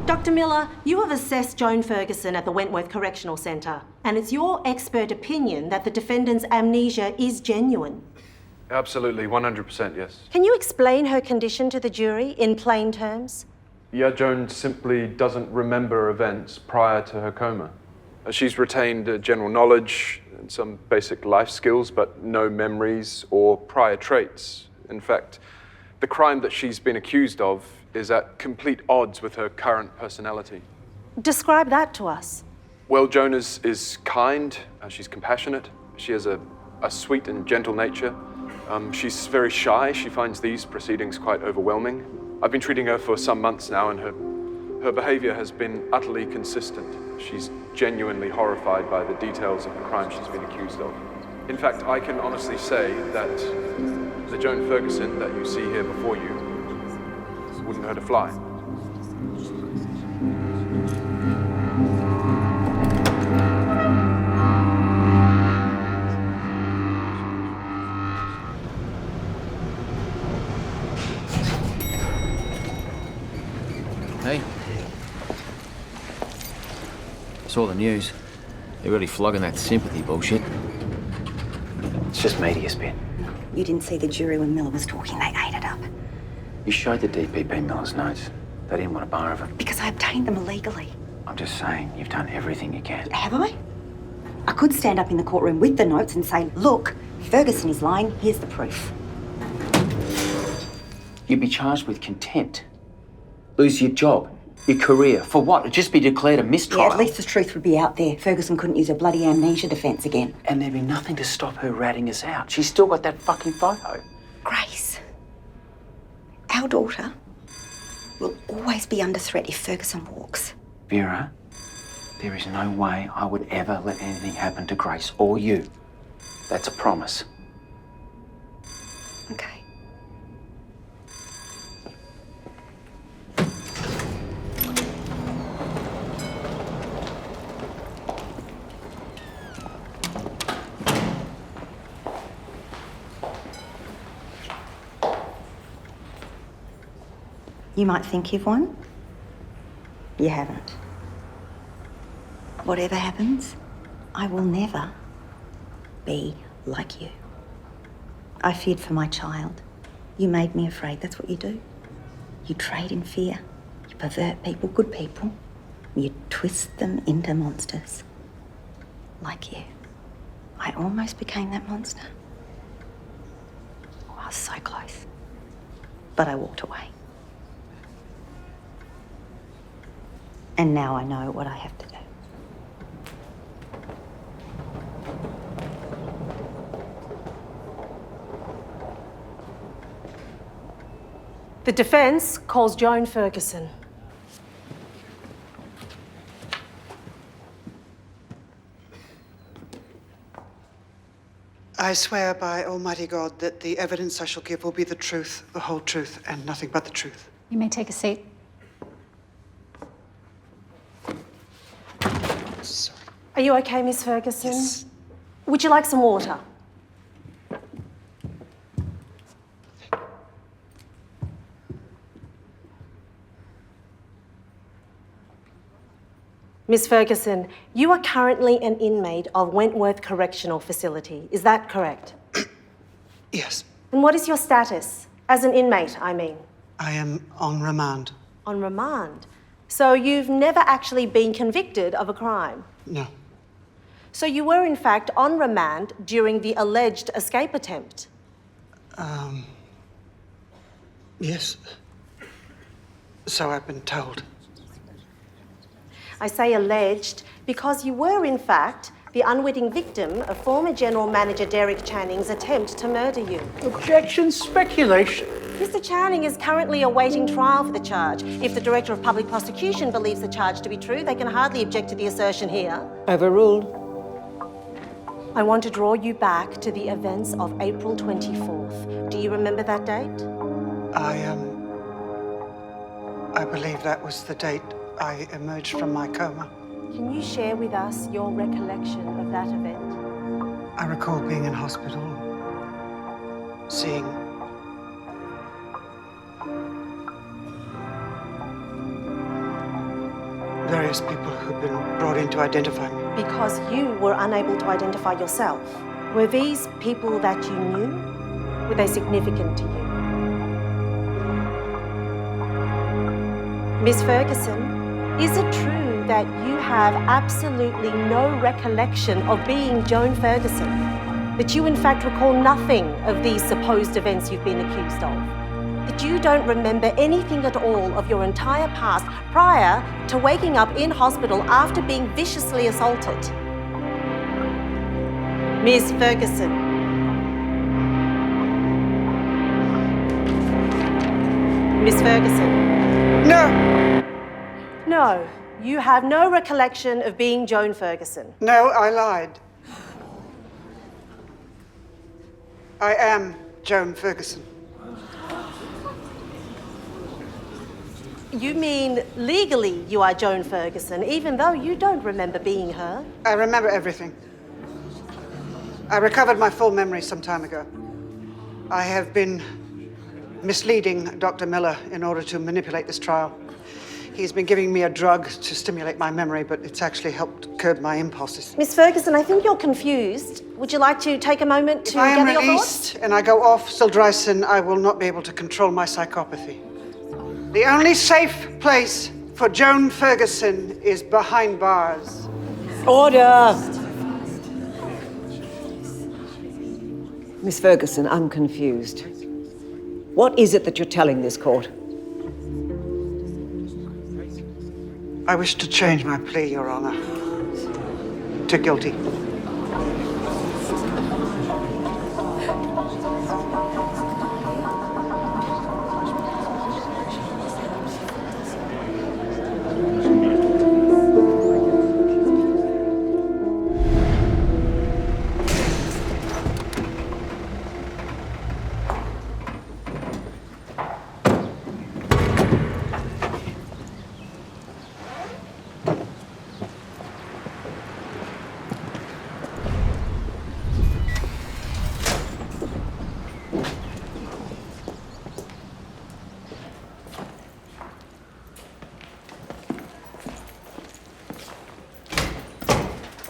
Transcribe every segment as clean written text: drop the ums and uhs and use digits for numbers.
Dr. Miller, you have assessed Joan Ferguson at the Wentworth Correctional Centre, and it's your expert opinion that the defendant's amnesia is genuine. Absolutely, 100% yes. Can you explain her condition to the jury in plain terms? Yeah, Joan simply doesn't remember events prior to her coma. She's retained general knowledge and some basic life skills, but no memories or prior traits. In fact, the crime that she's been accused of is at complete odds with her current personality. Describe that to us. Well, Joan is kind, she's compassionate, she has a sweet and gentle nature. She's very shy. She finds these proceedings quite overwhelming. I've been treating her for some months now, and her behavior has been utterly consistent. She's genuinely horrified by the details of the crime she's been accused of. In fact, I can honestly say that the Joan Ferguson that you see here before you wouldn't hurt a fly. Hey. Saw the news. They're really flogging that sympathy bullshit. It's just media spin. You didn't see the jury when Miller was talking. They ate it up. You showed the DPP Miller's notes. They didn't want to borrow them. Because I obtained them illegally. I'm just saying, you've done everything you can. Have I? I could stand up in the courtroom with the notes and say, look, Ferguson is lying. Here's the proof. You'd be charged with contempt. Lose your job, your career. For what? It'd just be declared a mistrial. Yeah, at least the truth would be out there. Ferguson couldn't use a bloody amnesia defence again. And there'd be nothing to stop her ratting us out. She's still got that fucking photo. Grace, our daughter will always be under threat if Ferguson walks. Vera, there is no way I would ever let anything happen to Grace or you. That's a promise. Okay. You might think you've won. You haven't. Whatever happens, I will never be like you. I feared for my child. You made me afraid. That's what you do. You trade in fear. You pervert people, good people. You twist them into monsters. Like you. I almost became that monster. Oh, I was so close. But I walked away. And now I know what I have to do. The defence calls Joan Ferguson. I swear by Almighty God that the evidence I shall give will be the truth, the whole truth, and nothing but the truth. You may take a seat. Sorry. Are you okay, Miss Ferguson? Yes. Would you like some water? Miss Ferguson, you are currently an inmate of Wentworth Correctional Facility. Is that correct? Yes. And what is your status? As an inmate, I mean. I am on remand. On remand? So you've never actually been convicted of a crime? No. So you were in fact on remand during the alleged escape attempt? Yes. So I've been told. I say alleged because you were in fact the unwitting victim of former General Manager Derek Channing's attempt to murder you. Objection, speculation. Mr. Channing is currently awaiting trial for the charge. If the Director of Public Prosecution believes the charge to be true, they can hardly object to the assertion here. Overruled. I want to draw you back to the events of April 24th. Do you remember that date? I believe that was the date I emerged from my coma. Can you share with us your recollection of that event? I recall being in hospital, seeing various people who've been brought in to identify me. Because you were unable to identify yourself. Were these people that you knew? Were they significant to you? Miss Ferguson, is it true that you have absolutely no recollection of being Joan Ferguson? That you in fact recall nothing of these supposed events you've been accused of? That you don't remember anything at all of your entire past prior to waking up in hospital after being viciously assaulted? Miss Ferguson. Miss Ferguson. No! No, you have no recollection of being Joan Ferguson. No, I lied. I am Joan Ferguson. You mean legally you are Joan Ferguson, even though you don't remember being her? I remember everything. I recovered my full memory some time ago. I have been misleading Dr. Miller in order to manipulate this trial. He's been giving me a drug to stimulate my memory, but it's actually helped curb my impulses. Miss Ferguson, I think you're confused. Would you like to take a moment to If I am gather your thoughts? released and I go off Sildryson, I will not be able to control my psychopathy. The only safe place for Joan Ferguson is behind bars. Order! Miss Ferguson, I'm confused. What is it that you're telling this court? I wish to change my plea, Your Honor, to guilty.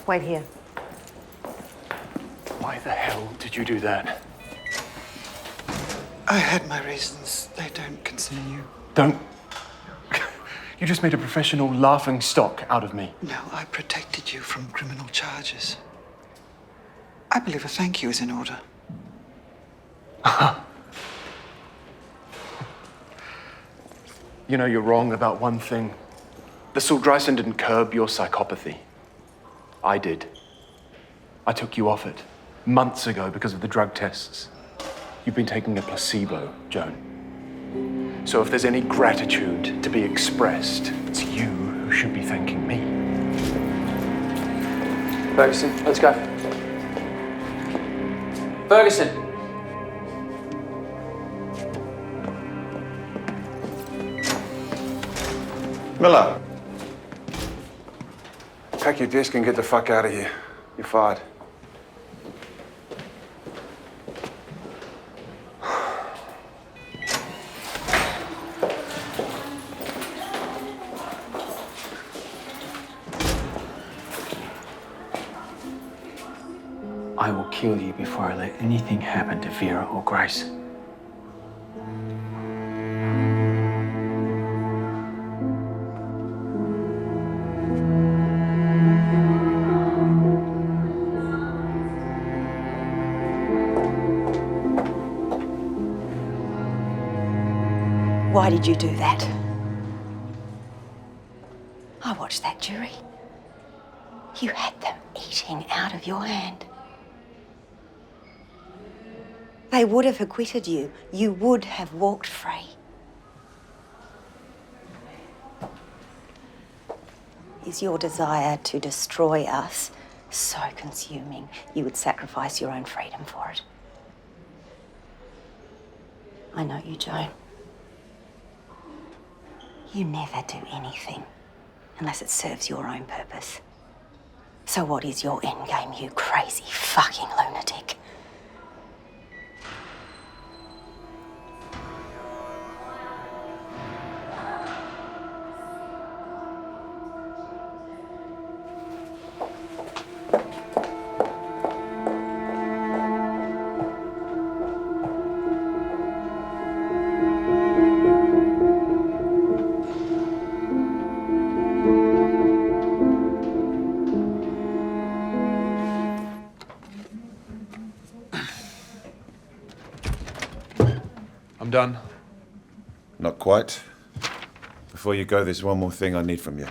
Wait here. Why the hell did you do that? I had my reasons. They don't concern you. Don't. You just made a professional laughing stock out of me. No, I protected you from criminal charges. I believe a thank you is in order. You know, you're wrong about one thing. The Sildryson didn't curb your psychopathy. I did. I took you off it months ago because of the drug tests. You've been taking a placebo, Joan. So if there's any gratitude to be expressed, it's you who should be thanking me. Ferguson, let's go. Ferguson! Miller. Pack your desk and get the fuck out of here. You're fired. I will kill you before I let anything happen to Vera or Grace. Why did you do that? I watched that jury. You had them eating out of your hand. They would have acquitted you. You would have walked free. Is your desire to destroy us so consuming you would sacrifice your own freedom for it? I know you, Joan. You never do anything unless it serves your own purpose. So what is your endgame, you crazy fucking lunatic? done? Not quite. Before you go, there's one more thing I need from you.